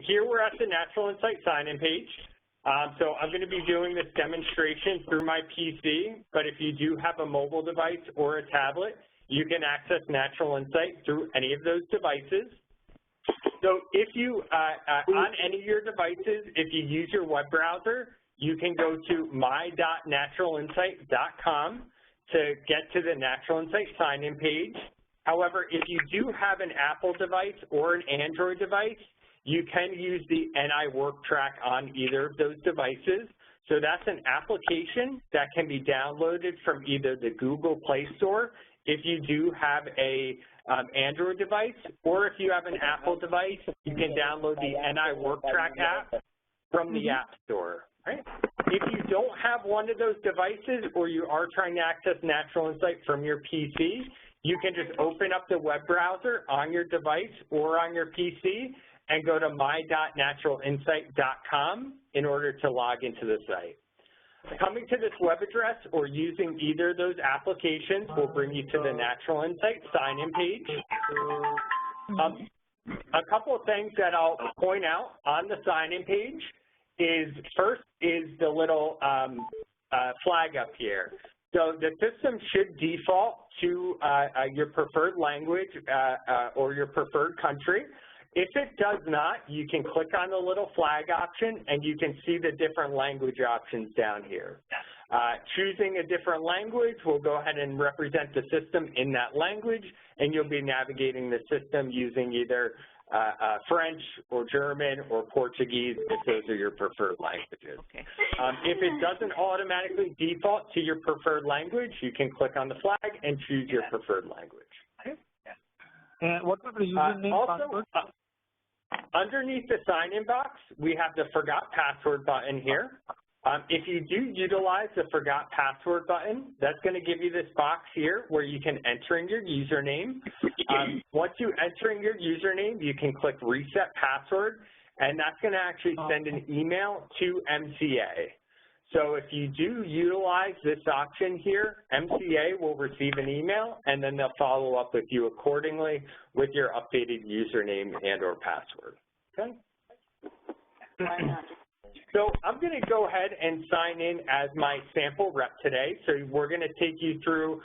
here we're at the Natural Insight sign-in page. So I'm going to be doing this demonstration through my PC, but if you do have a mobile device or a tablet, you can access Natural Insight through any of those devices. So if you, on any of your devices, if you use your web browser, you can go to my.naturalinsight.com to get to the Natural Insight sign-in page. However, if you do have an Apple device or an Android device, you can use the NI Work Track on either of those devices. So that's an application that can be downloaded from either the Google Play Store if you do have a Android device, or if you have an Apple device, you can download the NI Work Track app from the App Store. Right? If you don't have one of those devices, or you are trying to access Natural Insight from your PC, you can just open up the web browser on your device or on your PC and go to my.naturalinsight.com in order to log into the site. Coming to this web address or using either of those applications will bring you to the Natural Insight sign-in page. A couple of things that I'll point out on the sign-in page is, first is the little flag up here. So the system should default to your preferred language or your preferred country. If it does not, you can click on the little flag option and you can see the different language options down here. Choosing a different language will go ahead and represent the system in that language, and you'll be navigating the system using either French or German or Portuguese if those are your preferred languages. Okay. If it doesn't automatically default to your preferred language, you can click on the flag and choose your preferred language. Okay. And what about the username password? Underneath the sign-in box, we have the Forgot Password button here. If you do utilize the Forgot Password button, that's going to give you this box here where you can enter in your username. Once you enter in your username, you can click Reset Password, and that's going to actually send an email to MCA. So if you do utilize this option here, MCA will receive an email, and then they'll follow up with you accordingly with your updated username and or password. Okay? So I'm going to go ahead and sign in as my sample rep today. So we're going to take you through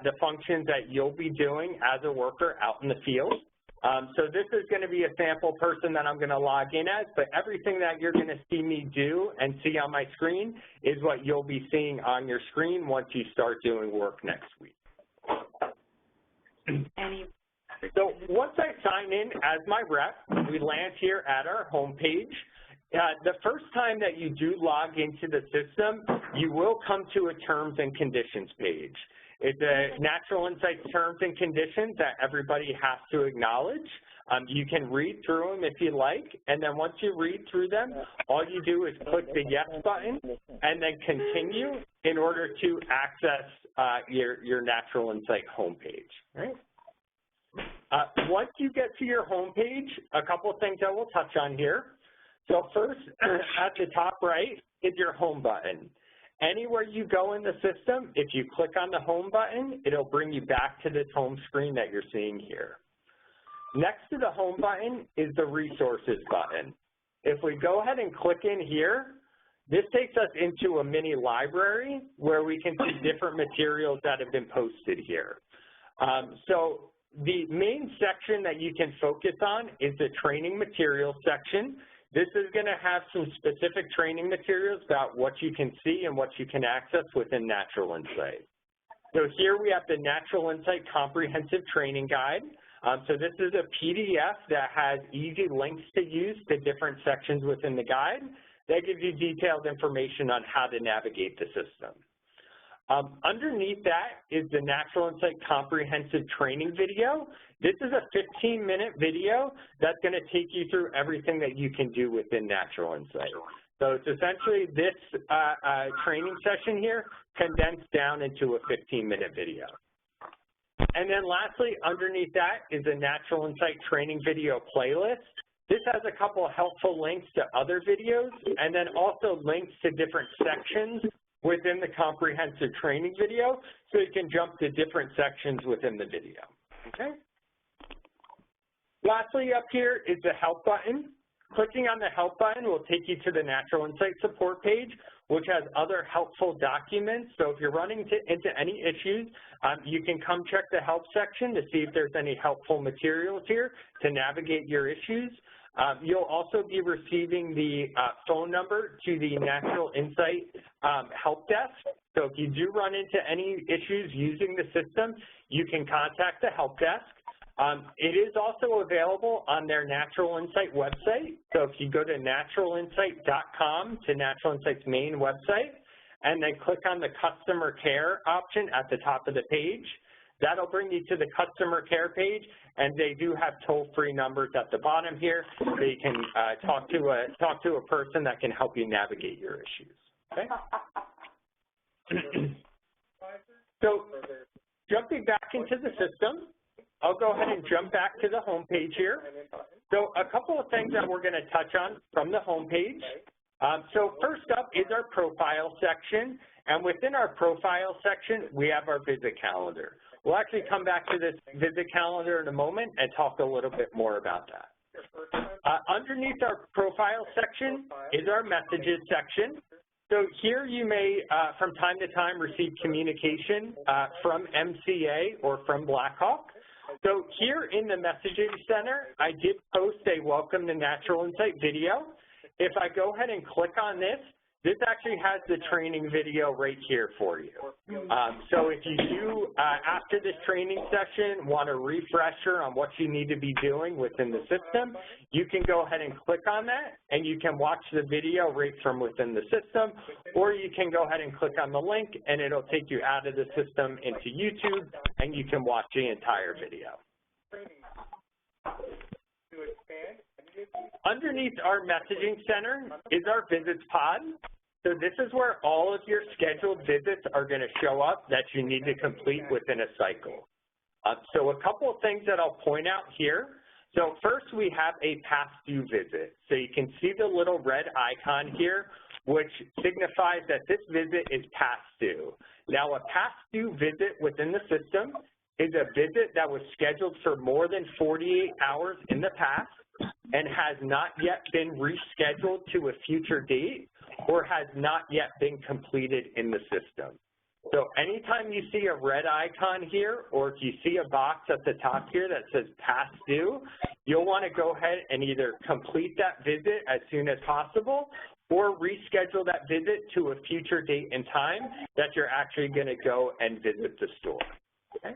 the functions that you'll be doing as a worker out in the field. So this is going to be a sample person that I'm going to log in as, but everything that you're going to see me do and see on my screen is what you'll be seeing on your screen once you start doing work next week. So once I sign in as my rep, we land here at our home page. The first time that you do log into the system, you will come to a terms and conditions page. It's a Natural Insight terms and conditions that everybody has to acknowledge. You can read through them if you like, and then once you read through them, all you do is click the yes button and then continue in order to access your Natural Insight homepage. Right? Once you get to your homepage, a couple of things I will touch on here. So first, at the top right is your home button. Anywhere you go in the system, if you click on the home button, it'll bring you back to this home screen that you're seeing here. Next to the home button is the resources button. If we go ahead and click in here, this takes us into a mini library where we can see different materials that have been posted here. So the main section that you can focus on is the training materials section. This is going to have some specific training materials about what you can see and what you can access within Natural Insight. So here we have the Natural Insight Comprehensive Training Guide. So this is a PDF that has easy links to use to different sections within the guide. That gives you detailed information on how to navigate the system. Underneath that is the Natural Insight Comprehensive Training video. This is a 15-minute video that's going to take you through everything that you can do within Natural Insight. So it's essentially this training session here condensed down into a 15-minute video. And then lastly, underneath that is a Natural Insight Training video playlist. This has a couple of helpful links to other videos and then also links to different sections within the comprehensive training video, so you can jump to different sections within the video, okay? Lastly, up here is the help button. Clicking on the Help button will take you to the Natural Insight support page, which has other helpful documents. So if you're running into any issues, you can come check the Help section to see if there's any helpful materials here to navigate your issues. You'll also be receiving the phone number to the Natural Insight Help Desk. So if you do run into any issues using the system, you can contact the Help Desk. It is also available on their Natural Insight website. So if you go to naturalinsight.com, to Natural Insight's main website, and then click on the Customer Care option at the top of the page, that'll bring you to the Customer Care page, and they do have toll-free numbers at the bottom here, so you can talk to a person that can help you navigate your issues. Okay. So jumping back into the system, I'll go ahead and jump back to the home page here. So a couple of things that we're going to touch on from the home page. So first up is our profile section, and within our profile section, we have our visit calendar. We'll actually come back to this visit calendar in a moment and talk a little bit more about that. Underneath our profile section is our messages section. So here you may, from time to time, receive communication from MCA or from Blackhawk. So here in the messaging center, I did post a Welcome to Natural Insight video. If I go ahead and click on this, this actually has the training video right here for you. So if you do, after this training session, want a refresher on what you need to be doing within the system, you can go ahead and click on that, and you can watch the video right from within the system, or you can go ahead and click on the link, and it'll take you out of the system into YouTube, and you can watch the entire video. Underneath our messaging center is our visits pod. So this is where all of your scheduled visits are going to show up that you need to complete within a cycle. So a couple of things that I'll point out here. So first, we have a past due visit. So you can see the little red icon here, which signifies that this visit is past due. Now, a past due visit within the system is a visit that was scheduled for more than 48 hours in the past and has not yet been rescheduled to a future date or has not yet been completed in the system. So anytime you see a red icon here, or if you see a box at the top here that says past due, you'll want to go ahead and either complete that visit as soon as possible or reschedule that visit to a future date and time that you're actually going to go and visit the store. Okay?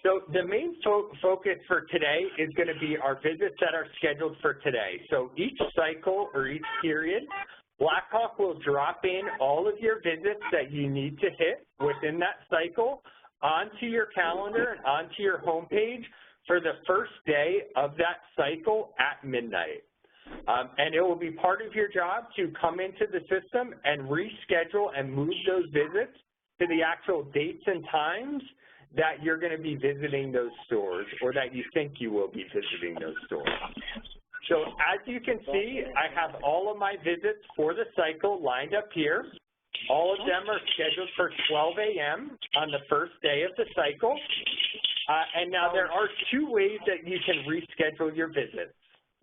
So the main focus for today is going to be our visits that are scheduled for today. So each cycle or each period, Blackhawk will drop in all of your visits that you need to hit within that cycle onto your calendar and onto your homepage for the first day of that cycle at midnight. And it will be part of your job to come into the system and reschedule and move those visits to the actual dates and times that you're going to be visiting those stores or that you think you will be visiting those stores. So as you can see, I have all of my visits for the cycle lined up here. All of them are scheduled for 12 a.m. on the first day of the cycle. And now there are two ways that you can reschedule your visits,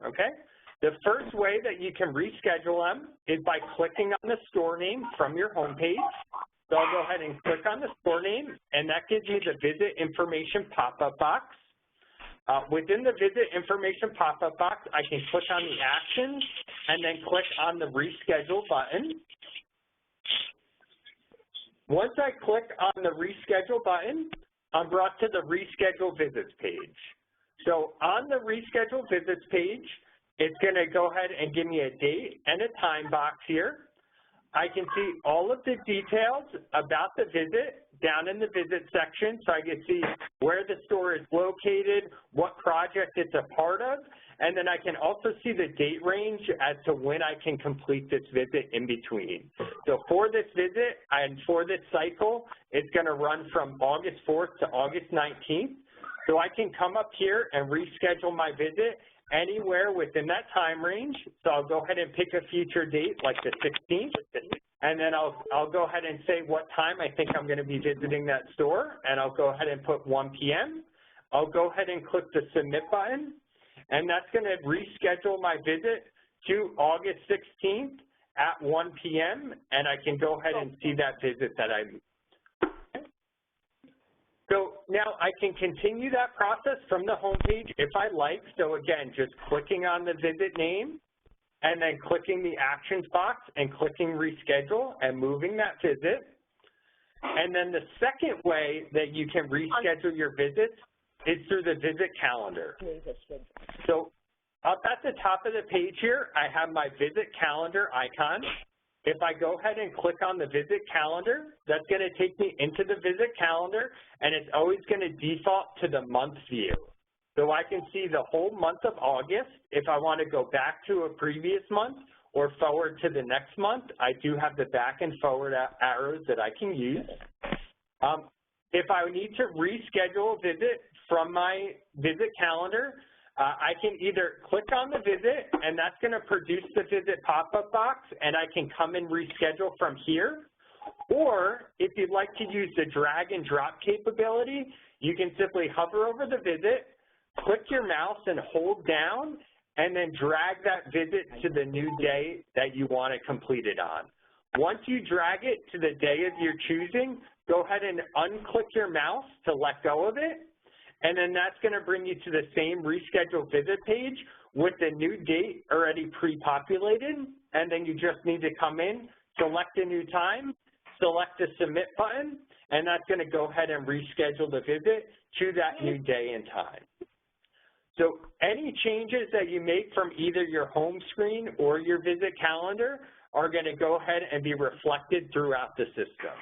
okay? The first way that you can reschedule them is by clicking on the store name from your homepage. So I'll go ahead and click on the store name, and that gives me the visit information pop-up box. Within the visit information pop-up box, I can click on the actions and then click on the reschedule button. Once I click on the reschedule button, I'm brought to the reschedule visits page. So on the reschedule visits page, it's going to go ahead and give me a date and a time box here. I can see all of the details about the visit down in the visit section, so I can see where the store is located, what project it's a part of, and then I can also see the date range as to when I can complete this visit in between. So for this visit and for this cycle, it's going to run from August 4th to August 19th. So I can come up here and reschedule my visit anywhere within that time range. So I'll go ahead and pick a future date like the 16th, and then I'll go ahead and say what time I think I'm going to be visiting that store, and I'll go ahead and put 1 p.m. I'll go ahead and click the submit button, and that's going to reschedule my visit to August 16th at 1 p.m., and I can go ahead and see that visit that I moved. So now I can continue that process from the home page if I like. So again, just clicking on the visit name and then clicking the actions box and clicking reschedule and moving that visit. And then the second way that you can reschedule your visits is through the visit calendar. So up at the top of the page here, I have my visit calendar icon. If I go ahead and click on the visit calendar, that's going to take me into the visit calendar, and it's always going to default to the month view. So I can see the whole month of August. If I want to go back to a previous month or forward to the next month, I do have the back and forward arrows that I can use. If I need to reschedule a visit from my visit calendar, I can either click on the visit, and that's going to produce the visit pop-up box, and I can come and reschedule from here. Or if you'd like to use the drag and drop capability, you can simply hover over the visit, click your mouse and hold down, and then drag that visit to the new day that you want to complete it on. Once you drag it to the day of your choosing, go ahead and unclick your mouse to let go of it, and then that's going to bring you to the same reschedule visit page with the new date already pre-populated, and then you just need to come in, select a new time, select the submit button, and that's going to go ahead and reschedule the visit to that new day and time. So any changes that you make from either your home screen or your visit calendar are going to go ahead and be reflected throughout the system.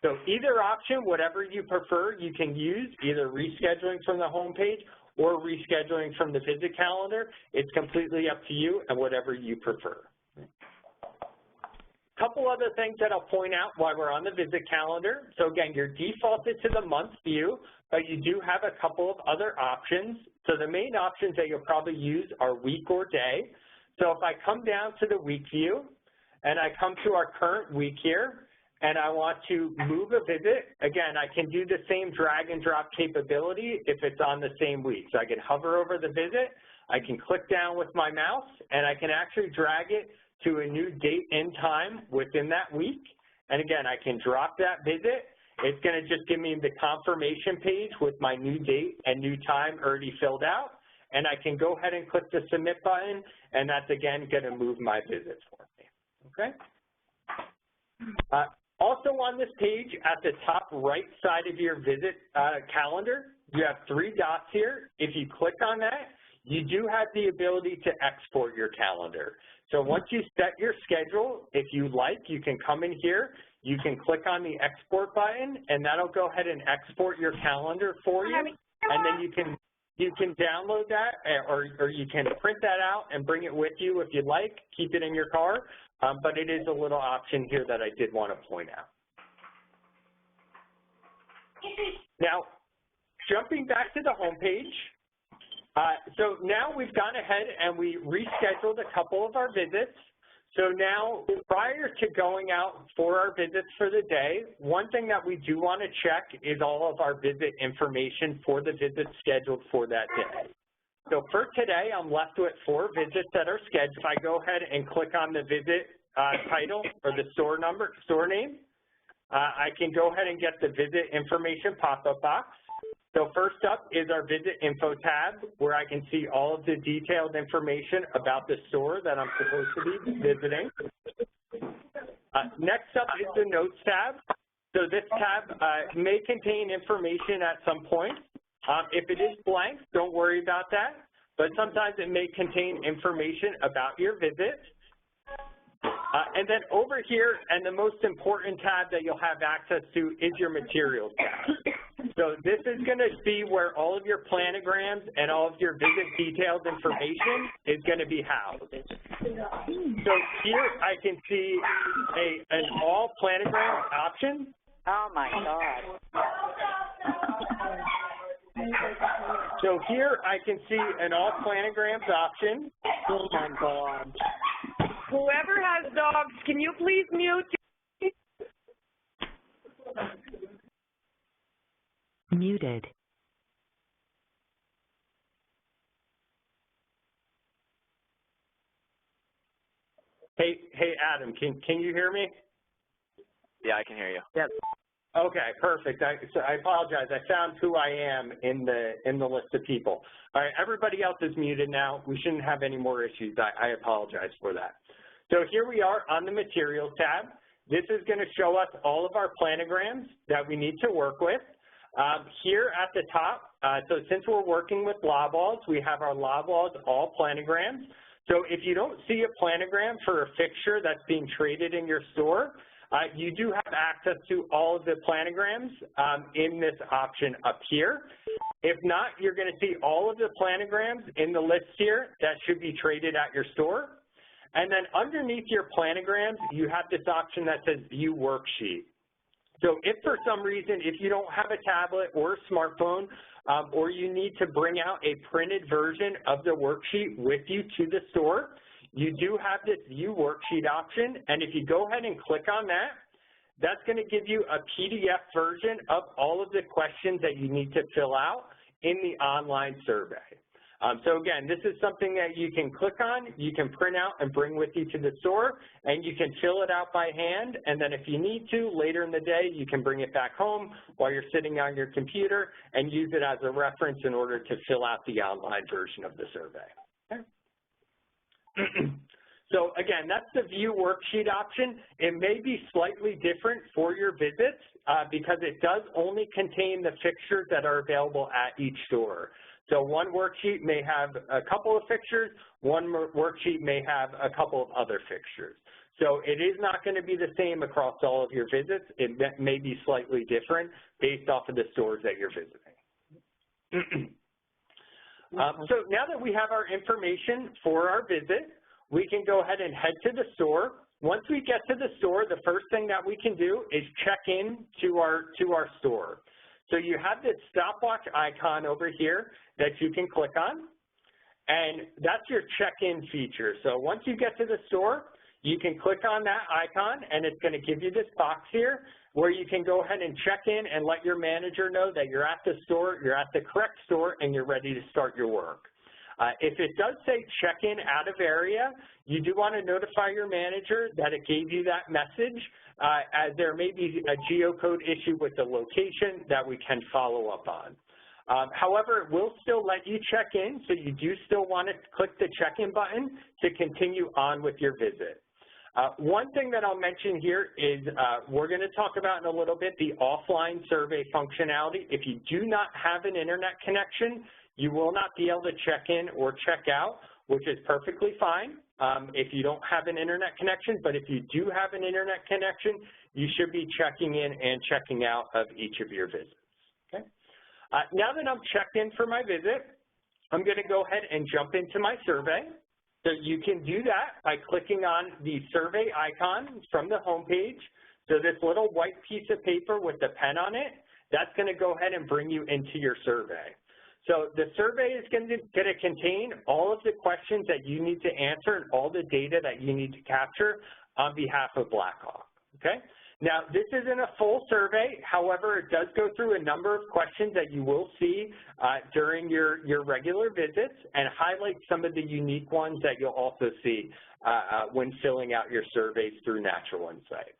So either option, whatever you prefer, you can use, either rescheduling from the home page or rescheduling from the visit calendar. It's completely up to you and whatever you prefer. A couple other things that I'll point out while we're on the visit calendar. So again, you're defaulted to the month view, but you do have a couple of other options. So the main options that you'll probably use are week or day. So if I come down to the week view and I come to our current week here, and I want to move a visit, again, I can do the same drag and drop capability if it's on the same week. So I can hover over the visit, I can click down with my mouse, and I can actually drag it to a new date and time within that week. And again, I can drop that visit. It's going to just give me the confirmation page with my new date and new time already filled out. And I can go ahead and click the submit button, and that's, again, going to move my visit for me. Okay? Also on this page, at the top right side of your visit calendar, you have 3 dots here. If you click on that, you do have the ability to export your calendar. So once you set your schedule, if you like, you can come in here, you can click on the export button, and that'll go ahead and export your calendar for you, and then you can download that, or you can print that out and bring it with you if you'd like, keep it in your car. But it is a little option here that I did want to point out. Now, jumping back to the home page, so now we've gone ahead and we rescheduled a couple of our visits. So now, prior to going out for our visits for the day, one thing that we do want to check is all of our visit information for the visits scheduled for that day. So for today, I'm left with 4 visits that are scheduled. If I go ahead and click on the visit title or the store number, store name, I can go ahead and get the visit information pop-up box. So first up is our visit info tab, where I can see all of the detailed information about the store that I'm supposed to be visiting. Next up is the notes tab. So this tab may contain information at some point. If it is blank, don't worry about that, but sometimes it may contain information about your visit. And then over here, and the most important tab that you'll have access to is your materials tab. So this is going to be where all of your planograms and all of your visit detailed information is going to be housed. So here I can see an all planogram option. Oh my God. So here I can see an all planograms option. Oh my God. Whoever has dogs, can you please mute? Muted. Hey, Adam, can you hear me? Yeah, I can hear you. Yes. Okay, perfect. So I apologize. I found who I am in the list of people. All right, everybody else is muted now. We shouldn't have any more issues. I apologize for that. So here we are on the Materials tab. This is going to show us all of our planograms that we need to work with. Here at the top, so since we're working with Loblaws, we have our Loblaws all planograms. So if you don't see a planogram for a fixture that's being traded in your store, you do have access to all of the planograms in this option up here. If not, you're going to see all of the planograms in the list here that should be traded at your store. And then underneath your planograms, you have this option that says View Worksheet. So if for some reason, if you don't have a tablet or a smartphone, or you need to bring out a printed version of the worksheet with you to the store, you do have this View Worksheet option, and if you go ahead and click on that, that's going to give you a PDF version of all of the questions that you need to fill out in the online survey. So again, this is something that you can click on, you can print out and bring with you to the store, and you can fill it out by hand, and then if you need to, later in the day, you can bring it back home while you're sitting on your computer and use it as a reference in order to fill out the online version of the survey. Okay. So again, that's the View Worksheet option. It may be slightly different for your visits because it does only contain the fixtures that are available at each store. So one worksheet may have a couple of fixtures, one worksheet may have a couple of other fixtures. So it is not going to be the same across all of your visits. It may be slightly different based off of the stores that you're visiting. So now that we have our information for our visit, we can go ahead and head to the store. Once we get to the store, the first thing that we can do is check in to our store. So you have this stopwatch icon over here that you can click on, and that's your check-in feature. So once you get to the store, you can click on that icon, and it's going to give you this box here where you can go ahead and check in and let your manager know that you're at the store, you're at the correct store, and you're ready to start your work. If it does say check-in out of area, you do want to notify your manager that it gave you that message, as there may be a geocode issue with the location that we can follow up on. However, it will still let you check in, so you do still want to click the check-in button to continue on with your visit. One thing that I'll mention here is we're going to talk about in a little bit the offline survey functionality. If you do not have an internet connection, you will not be able to check in or check out, which is perfectly fine if you don't have an internet connection. But if you do have an internet connection, you should be checking in and checking out of each of your visits. Okay. Now that I'm checked in for my visit, I'm going to go ahead and jump into my survey. So you can do that by clicking on the survey icon from the home page. So this little white piece of paper with the pen on it, that's going to go ahead and bring you into your survey. So the survey is going to contain all of the questions that you need to answer and all the data that you need to capture on behalf of Blackhawk, okay? Now, this isn't a full survey. However, it does go through a number of questions that you will see during your regular visits and highlight some of the unique ones that you'll also see when filling out your surveys through Natural Insight.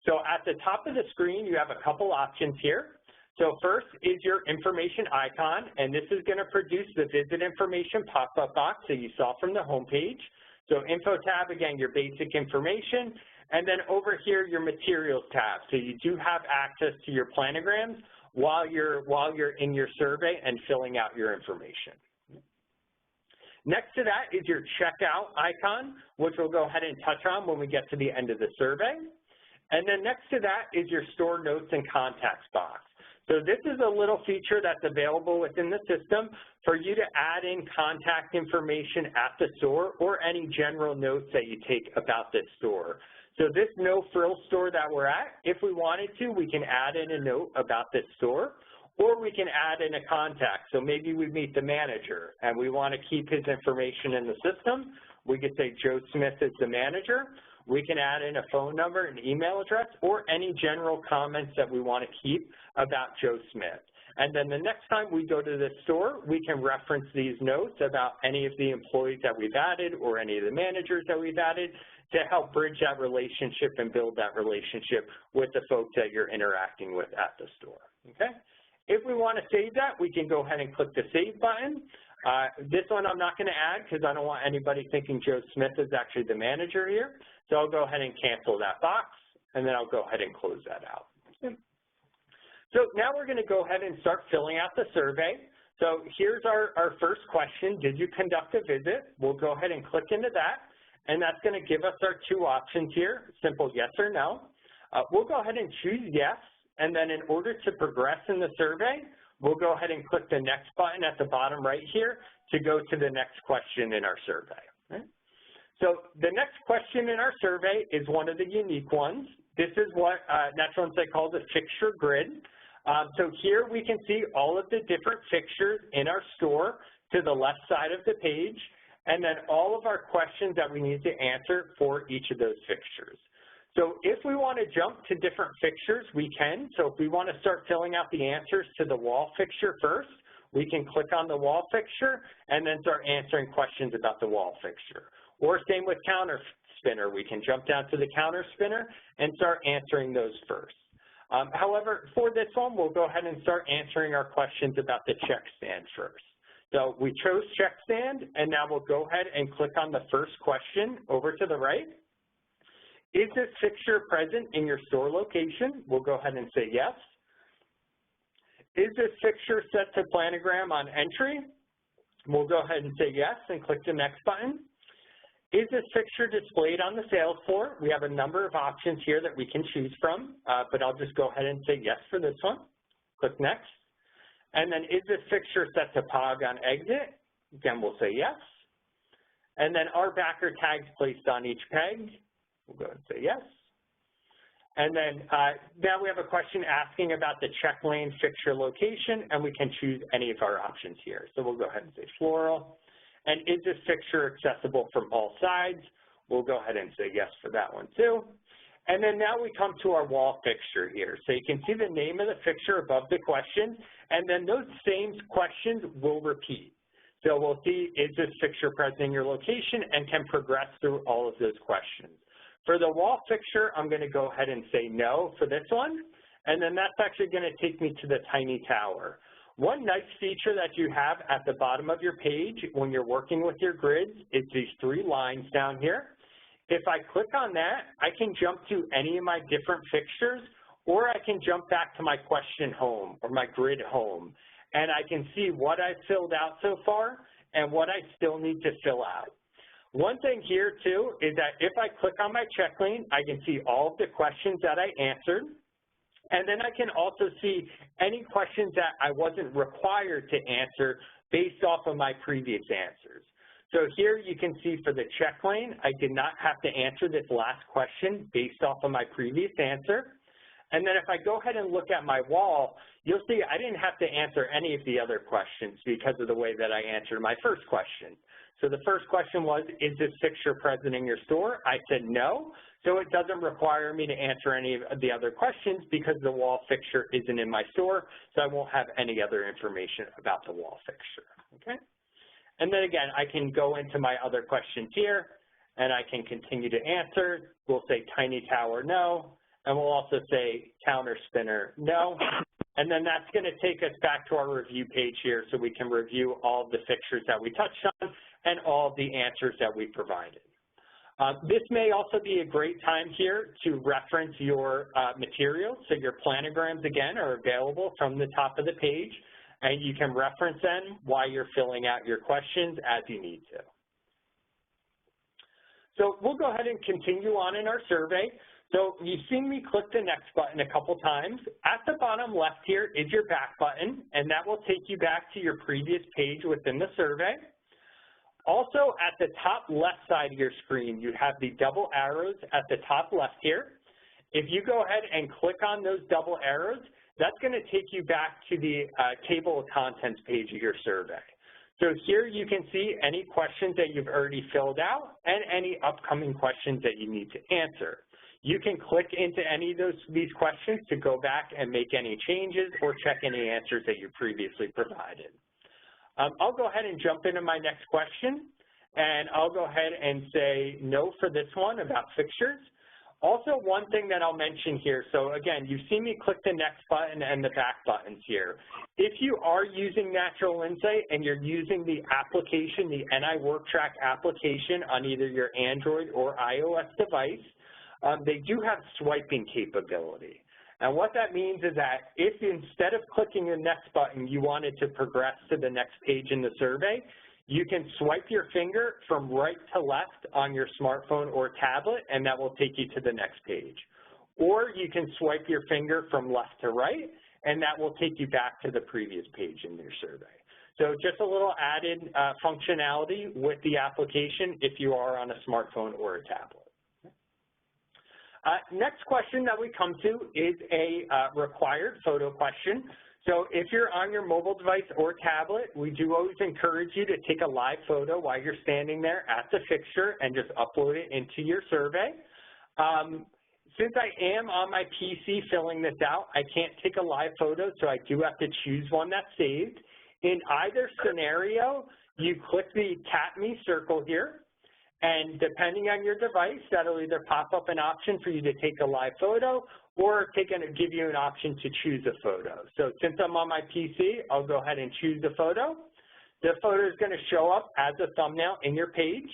So at the top of the screen, you have a couple options here. So first is your information icon, and this is going to produce the visit information pop-up box that you saw from the home page. So info tab, again, your basic information, and then over here, your materials tab. So you do have access to your planograms while you're in your survey and filling out your information. Next to that is your checkout icon, which we'll go ahead and touch on when we get to the end of the survey. And then next to that is your store notes and contacts box. So this is a little feature that's available within the system for you to add in contact information at the store or any general notes that you take about this store. So this No Frills store that we're at, if we wanted to, we can add in a note about this store, or we can add in a contact. So maybe we meet the manager and we want to keep his information in the system. We could say Joe Smith is the manager. We can add in a phone number, an email address, or any general comments that we want to keep about Joe Smith. And then the next time we go to the store, we can reference these notes about any of the employees that we've added or any of the managers that we've added to help bridge that relationship and build that relationship with the folks that you're interacting with at the store, okay? If we want to save that, we can go ahead and click the Save button. This one I'm not going to add because I don't want anybody thinking Joe Smith is actually the manager here. So I'll go ahead and cancel that box, and then I'll go ahead and close that out. So now we're going to go ahead and start filling out the survey. So here's our first question, did you conduct a visit? We'll go ahead and click into that, and that's going to give us our two options here, simple yes or no. We'll go ahead and choose yes, and then in order to progress in the survey, we'll go ahead and click the next button at the bottom right here to go to the next question in our survey. Okay? So the next question in our survey is one of the unique ones. This is what Natural Insight calls a fixture grid. So here we can see all of the different fixtures in our store to the left side of the page, and then all of our questions that we need to answer for each of those fixtures. So if we want to jump to different fixtures, we can. So if we want to start filling out the answers to the wall fixture first, we can click on the wall fixture and then start answering questions about the wall fixture. Or same with counter spinner, we can jump down to the counter spinner and start answering those first. However, for this one, we'll go ahead and start answering our questions about the check stand first. So we chose check stand, and now we'll go ahead and click on the first question over to the right. Is this fixture present in your store location? We'll go ahead and say yes. Is this fixture set to planogram on entry? We'll go ahead and say yes and click the next button. Is this fixture displayed on the sales floor? We have a number of options here that we can choose from, but I'll just go ahead and say yes for this one. Click next. And then is this fixture set to POG on exit? Again, we'll say yes. And then are backer tags placed on each peg? We'll go ahead and say yes. And then now we have a question asking about the check lane fixture location, and we can choose any of our options here. So we'll go ahead and say floral. And is this fixture accessible from all sides? We'll go ahead and say yes for that one too. And then now we come to our wall fixture here. So you can see the name of the fixture above the question, and then those same questions will repeat. So we'll see, is this fixture present in your location, and can progress through all of those questions. For the wall fixture, I'm going to go ahead and say no for this one, and then that's actually going to take me to the tiny tower. One nice feature that you have at the bottom of your page when you're working with your grids is these three lines down here. If I click on that, I can jump to any of my different fixtures, or I can jump back to my question home or my grid home, and I can see what I've filled out so far and what I still need to fill out. One thing here too is that if I click on my check lane, I can see all of the questions that I answered. And then I can also see any questions that I wasn't required to answer based off of my previous answers. So here you can see for the check lane, I did not have to answer this last question based off of my previous answer. And then if I go ahead and look at my wall, you'll see I didn't have to answer any of the other questions because of the way that I answered my first question. So the first question was, is this fixture present in your store? I said no. So it doesn't require me to answer any of the other questions because the wall fixture isn't in my store, so I won't have any other information about the wall fixture, okay? And then again, I can go into my other questions here, and I can continue to answer. We'll say tiny tower, no, and we'll also say counter spinner, no. And then that's going to take us back to our review page here so we can review all of the fixtures that we touched on and all of the answers that we provided. This may also be a great time here to reference your materials. So your planograms, again, are available from the top of the page, and you can reference them while you're filling out your questions as you need to. So we'll go ahead and continue on in our survey. So you've seen me click the next button a couple times. At the bottom left here is your back button, and that will take you back to your previous page within the survey. Also, at the top left side of your screen, you have the double arrows at the top left here. If you go ahead and click on those double arrows, that's going to take you back to the table of contents page of your survey. So here you can see any questions that you've already filled out and any upcoming questions that you need to answer. You can click into any of these questions to go back and make any changes or check any answers that you previously provided. I'll go ahead and jump into my next question, and I'll go ahead and say no for this one about fixtures. Also, one thing that I'll mention here, so again, you've seen me click the next button and the back buttons here. If you are using Natural Insight and you're using the application, the NI WorkTrack application on either your Android or iOS device, they do have swiping capability. And what that means is that if instead of clicking the next button, you wanted to progress to the next page in the survey, you can swipe your finger from right to left on your smartphone or tablet, and that will take you to the next page. Or you can swipe your finger from left to right, and that will take you back to the previous page in your survey. So just a little added functionality with the application if you are on a smartphone or a tablet. Next question that we come to is a required photo question. So if you're on your mobile device or tablet, we do always encourage you to take a live photo while you're standing there at the fixture and just upload it into your survey. Since I am on my PC filling this out, I can't take a live photo, so I do have to choose one that's saved. In either scenario, you click the Tap Me circle here, and depending on your device, that'll either pop up an option for you to take a live photo or give you an option to choose a photo. So since I'm on my PC, I'll go ahead and choose the photo. The photo is going to show up as a thumbnail in your page.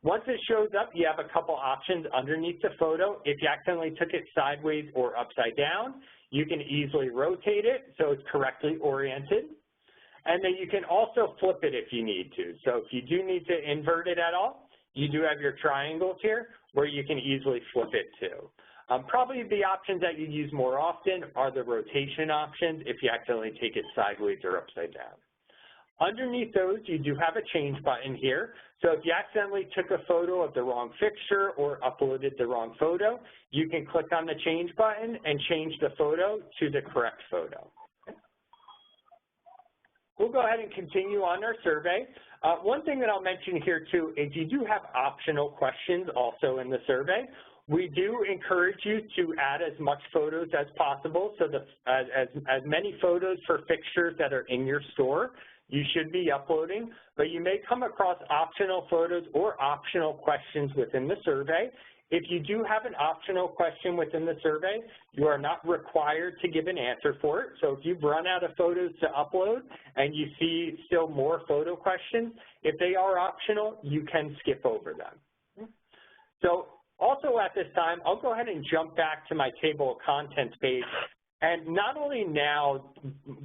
Once it shows up, you have a couple options underneath the photo. If you accidentally took it sideways or upside down, you can easily rotate it so it's correctly oriented. And then you can also flip it if you need to. So if you do need to invert it at all, you do have your triangles here where you can easily flip it too. Probably the options that you use more often are the rotation options if you accidentally take it sideways or upside down. Underneath those, you do have a change button here. So if you accidentally took a photo of the wrong fixture or uploaded the wrong photo, you can click on the change button and change the photo to the correct photo. We'll go ahead and continue on our survey. One thing that I'll mention here too is you do have optional questions also in the survey. We do encourage you to add as much photos as possible, so as many photos for fixtures that are in your store you should be uploading, but you may come across optional photos or optional questions within the survey. If you do have an optional question within the survey, you are not required to give an answer for it. So if you've run out of photos to upload and you see still more photo questions, if they are optional, you can skip over them. So also at this time, I'll go ahead and jump back to my table of contents page. And not only now,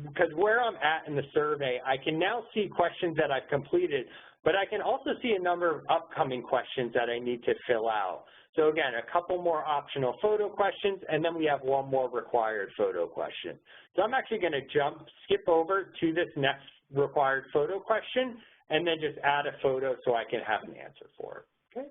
because where I'm at in the survey, I can now see questions that I've completed, but I can also see a number of upcoming questions that I need to fill out. So again, a couple more optional photo questions, and then we have one more required photo question. So I'm actually going to skip over to this next required photo question, and then just add a photo so I can have an answer for it. Okay.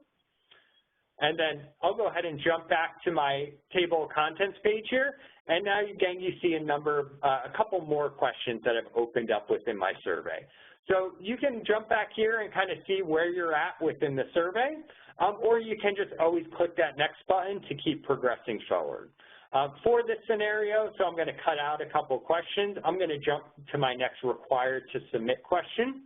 And then I'll go ahead and jump back to my table of contents page here. And now, again, you see a couple more questions that have opened up within my survey. So you can jump back here and kind of see where you're at within the survey, or you can just always click that next button to keep progressing forward. For this scenario, so I'm going to cut out a couple questions. I'm going to jump to my next required to submit question.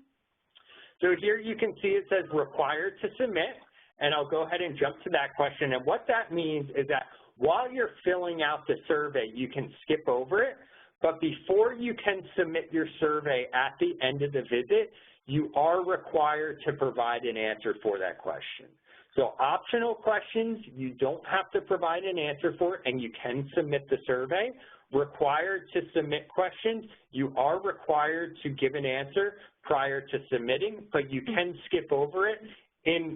So here you can see it says required to submit, and I'll go ahead and jump to that question. And what that means is that while you're filling out the survey, you can skip over it, but before you can submit your survey at the end of the visit, you are required to provide an answer for that question. So optional questions, you don't have to provide an answer for, and you can submit the survey. Required to submit questions, you are required to give an answer prior to submitting, but you can skip over it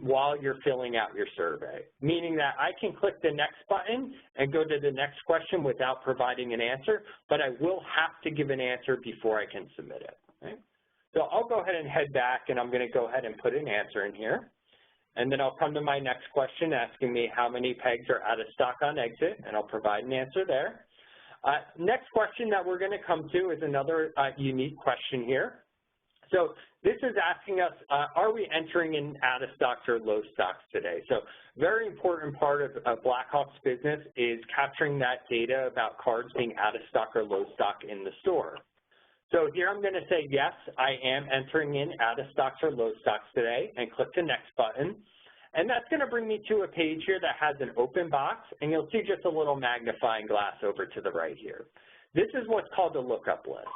while you're filling out your survey, meaning that I can click the next button and go to the next question without providing an answer, but I will have to give an answer before I can submit it. Okay? So I'll go ahead and head back, and I'm going to go ahead and put an answer in here. And then I'll come to my next question asking me how many pegs are out of stock on exit, and I'll provide an answer there. Next question that we're going to come to is another unique question here. So this is asking us, are we entering in out of stocks or low stocks today? So very important part of Blackhawk's business is capturing that data about cards being out of stock or low stock in the store. So here I'm going to say, yes, I am entering in out of stocks or low stocks today, and click the next button. And that's going to bring me to a page here that has an open box, and you'll see just a little magnifying glass over to the right here. This is what's called a lookup list.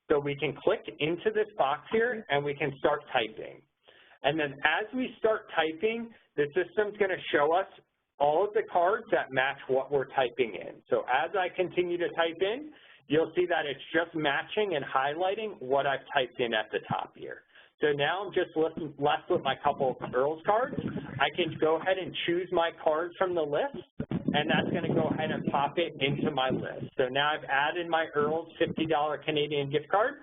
So we can click into this box here, and we can start typing. And then as we start typing, the system's going to show us all of the cards that match what we're typing in. So as I continue to type in, you'll see that it's just matching and highlighting what I've typed in at the top here. So now I'm just left with my couple of Earls cards. I can go ahead and choose my card from the list, and that's going to go ahead and pop it into my list. So now I've added my Earls $50 Canadian gift card,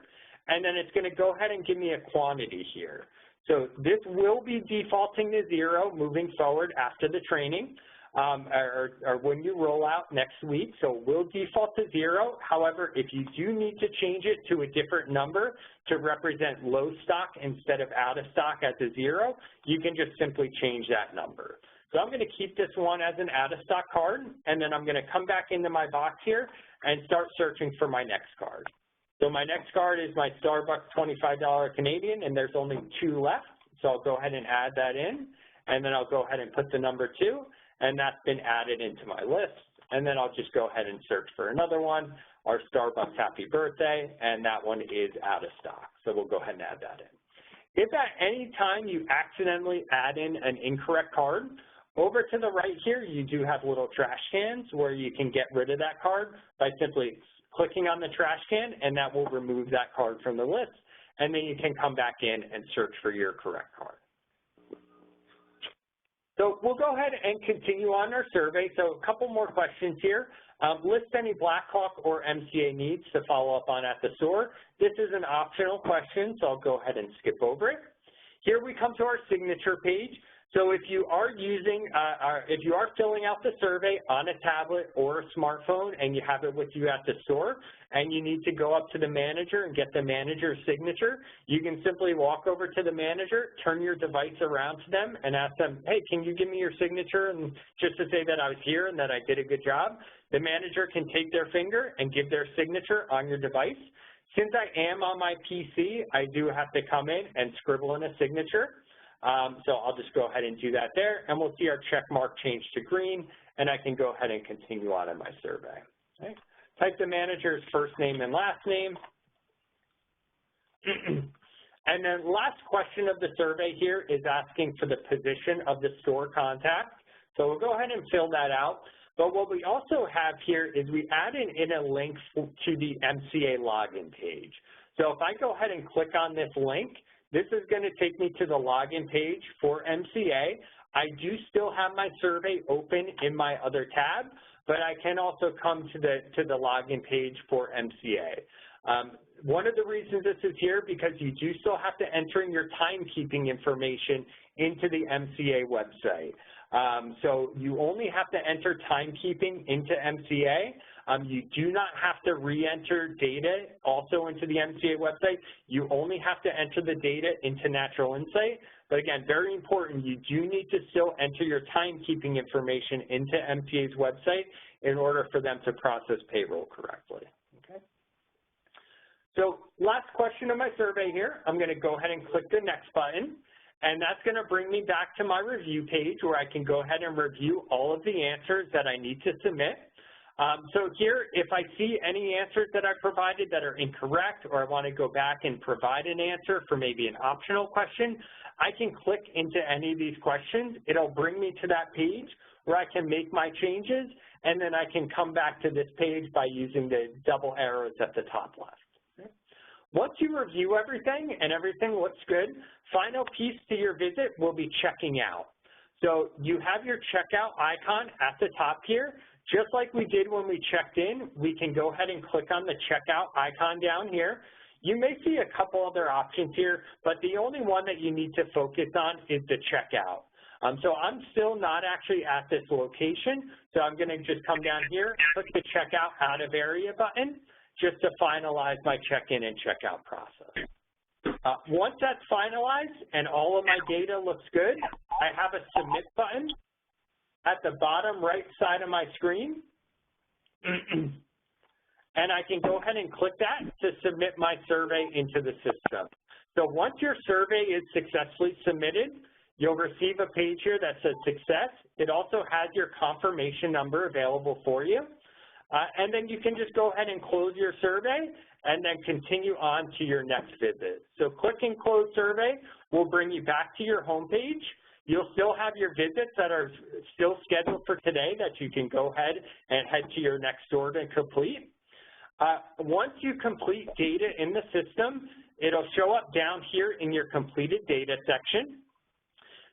and then it's going to go ahead and give me a quantity here. So this will be defaulting to 0 moving forward after the training. Or when you roll out next week, so we'll default to 0. However, if you do need to change it to a different number to represent low stock instead of out of stock as a 0, you can just simply change that number. So I'm going to keep this one as an out of stock card, and then I'm going to come back into my box here and start searching for my next card. So my next card is my Starbucks $25 Canadian, and there's only 2 left. So I'll go ahead and add that in, and then I'll go ahead and put the number 2. And that's been added into my list. And then I'll just go ahead and search for another one, our Starbucks Happy Birthday, and that one is out of stock. So we'll go ahead and add that in. If at any time you accidentally add in an incorrect card, over to the right here, you do have little trash cans where you can get rid of that card by simply clicking on the trash can, and that will remove that card from the list. And then you can come back in and search for your correct card. So we'll go ahead and continue on our survey. So a couple more questions here. List any Blackhawk or MCA needs to follow up on at the store. This is an optional question, so I'll go ahead and skip over it. Here we come to our signature page. So if you are using, if you are filling out the survey on a tablet or a smartphone and you have it with you at the store and you need to go up to the manager and get the manager's signature, you can simply walk over to the manager, turn your device around to them and ask them, hey, can you give me your signature, and just to say that I was here and that I did a good job. The manager can take their finger and give their signature on your device. Since I am on my PC, I do have to come in and scribble in a signature. So I'll just go ahead and do that there, and we'll see our check mark change to green, and I can go ahead and continue on in my survey. Okay. Type the manager's first name and last name. And then last question of the survey here is asking for the position of the store contact. So we'll go ahead and fill that out. But what we also have here is we added in a link to the MCA login page. So if I go ahead and click on this link, this is going to take me to the login page for MCA. I do still have my survey open in my other tab, but I can also come to the login page for MCA. One of the reasons this is here because you do still have to enter in your timekeeping information into the MCA website. So you only have to enter timekeeping into MCA. You do not have to re-enter data also into the MCA website. You only have to enter the data into Natural Insight. But again, very important, you do need to still enter your timekeeping information into MCA's website in order for them to process payroll correctly. Okay. So last question of my survey here, I'm going to go ahead and click the next button. And that's going to bring me back to my review page where I can go ahead and review all of the answers that I need to submit. So here, if I see any answers that I provided that are incorrect, or I want to go back and provide an answer for maybe an optional question, I can click into any of these questions. It'll bring me to that page where I can make my changes, and then I can come back to this page by using the double arrows at the top left. Once you review everything and everything looks good, final piece to your visit will be checking out. So you have your checkout icon at the top here. Just like we did when we checked in, we can go ahead and click on the checkout icon down here. You may see a couple other options here, but the only one that you need to focus on is the checkout. So I'm still not actually at this location, so I'm going to just come down here, click the checkout out of area button, just to finalize my check-in and checkout process. Once that's finalized and all of my data looks good, I have a submit button at the bottom right side of my screen. And I can go ahead and click that to submit my survey into the system. So once your survey is successfully submitted, you'll receive a page here that says success. It also has your confirmation number available for you. And then you can just go ahead and close your survey and then continue on to your next visit. So clicking close survey will bring you back to your home page. You'll still have your visits that are still scheduled for today that you can go ahead and head to your next store to complete. Once you complete data in the system, it'll show up down here in your completed data section.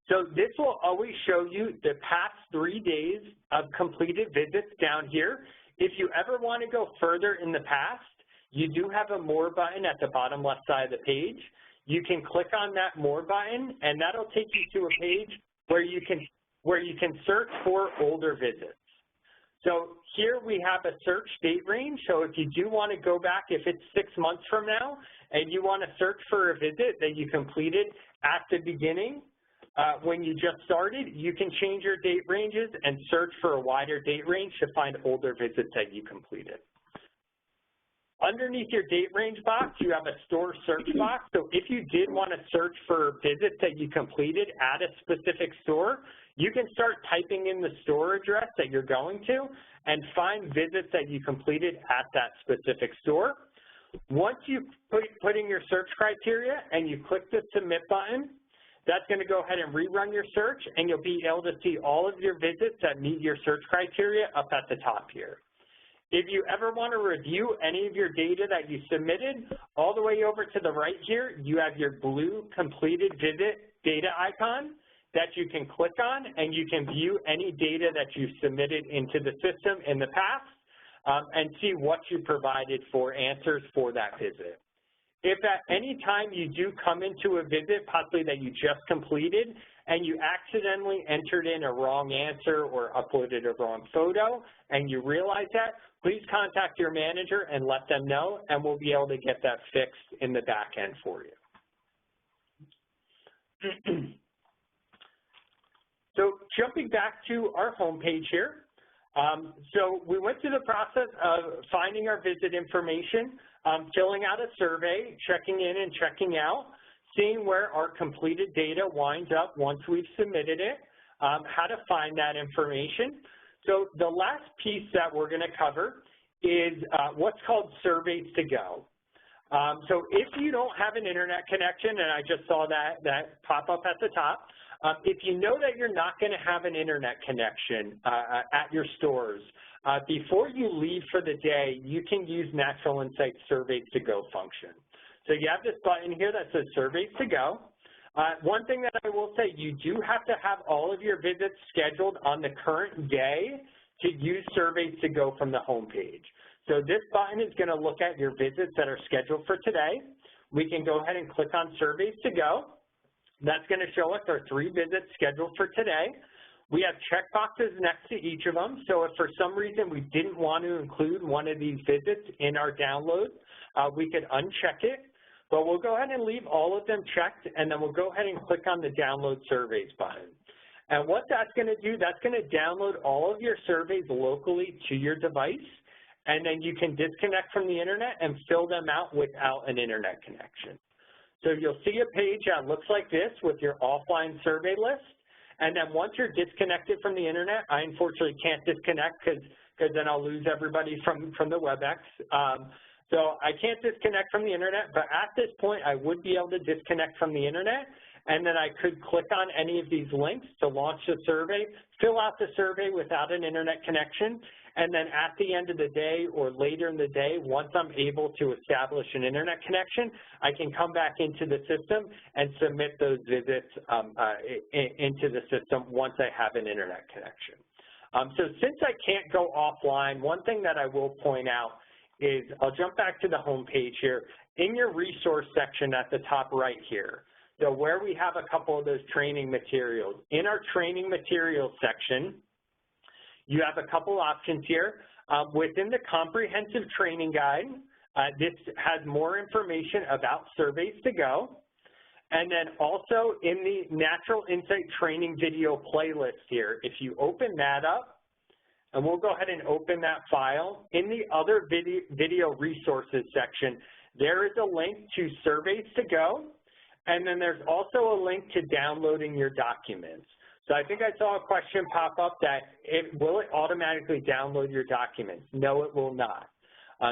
So this will always show you the past 3 days of completed visits down here. If you ever want to go further in the past, you do have a More button at the bottom left side of the page. You can click on that More button, and that'll take you to a page where you can search for older visits. So here we have a search date range. So if you do want to go back, if it's 6 months from now, and you want to search for a visit that you completed at the beginning, when you just started, you can change your date ranges and search for a wider date range to find older visits that you completed. Underneath your date range box, you have a store search box. So if you did want to search for visits that you completed at a specific store, you can start typing in the store address that you're going to and find visits that you completed at that specific store. Once you put in your search criteria and you click the submit button, that's going to go ahead and rerun your search, and you'll be able to see all of your visits that meet your search criteria up at the top here. If you ever want to review any of your data that you submitted, all the way over to the right here, you have your blue completed visit data icon that you can click on, and you can view any data that you submitted into the system in the past and see what you provided for answers for that visit. If at any time you do come into a visit, possibly that you just completed, and you accidentally entered in a wrong answer or uploaded a wrong photo, and you realize that, please contact your manager and let them know, and we'll be able to get that fixed in the back end for you. So jumping back to our home page here, so we went through the process of finding our visit information, filling out a survey, checking in and checking out, seeing where our completed data winds up once we've submitted it, how to find that information. So the last piece that we're going to cover is what's called surveys to go. So if you don't have an internet connection, and I just saw that pop up at the top, if you know that you're not going to have an internet connection at your stores, before you leave for the day, you can use Natural Insights Surveys to Go function. So you have this button here that says Surveys to Go. One thing that I will say, you do have to have all of your visits scheduled on the current day to use Surveys to Go from the home page. So this button is going to look at your visits that are scheduled for today. We can go ahead and click on Surveys to Go. That's going to show us our 3 visits scheduled for today. We have checkboxes next to each of them, so if for some reason we didn't want to include one of these visits in our download, we could uncheck it, but we'll go ahead and leave all of them checked, and then we'll go ahead and click on the Download Surveys button. And what that's going to do, that's going to download all of your surveys locally to your device, and then you can disconnect from the internet and fill them out without an internet connection. So you'll see a page that looks like this with your offline survey list. And then once you're disconnected from the internet, I unfortunately can't disconnect because then I'll lose everybody from the WebEx. So I can't disconnect from the internet, but at this point I would be able to disconnect from the internet, and then I could click on any of these links to launch the survey, fill out the survey without an internet connection, and then at the end of the day or later in the day, once I'm able to establish an internet connection, I can come back into the system and submit those visits into the system once I have an internet connection. So since I can't go offline, one thing that I will point out is, I'll jump back to the home page here. In your resource section at the top right here, so where we have a couple of those training materials, in our training materials section, you have a couple options here. Within the comprehensive training guide, This has more information about Surveys to Go. And then also in the Natural Insight Training video playlist here, if you open that up, and we'll go ahead and open that file, in the other video resources section, there is a link to Surveys to Go, and then there's also a link to downloading your documents. So I think I saw a question pop up that will it automatically download your documents? No, it will not.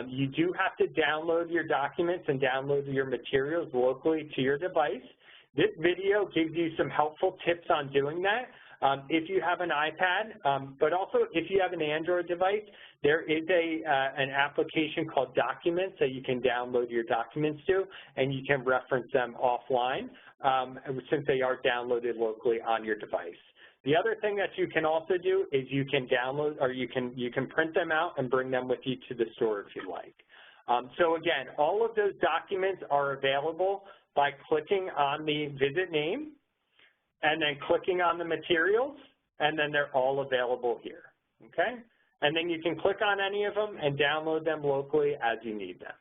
You do have to download your documents and download your materials locally to your device. This video gives you some helpful tips on doing that. If you have an iPad, but also if you have an Android device, there is an application called Documents that you can download your documents to, and you can reference them offline since they are downloaded locally on your device. The other thing that you can also do is you can download, or you can print them out and bring them with you to the store if you like. So again, all of those documents are available by clicking on the visit name and then clicking on the materials, and then they're all available here, okay? And then you can click on any of them and download them locally as you need them.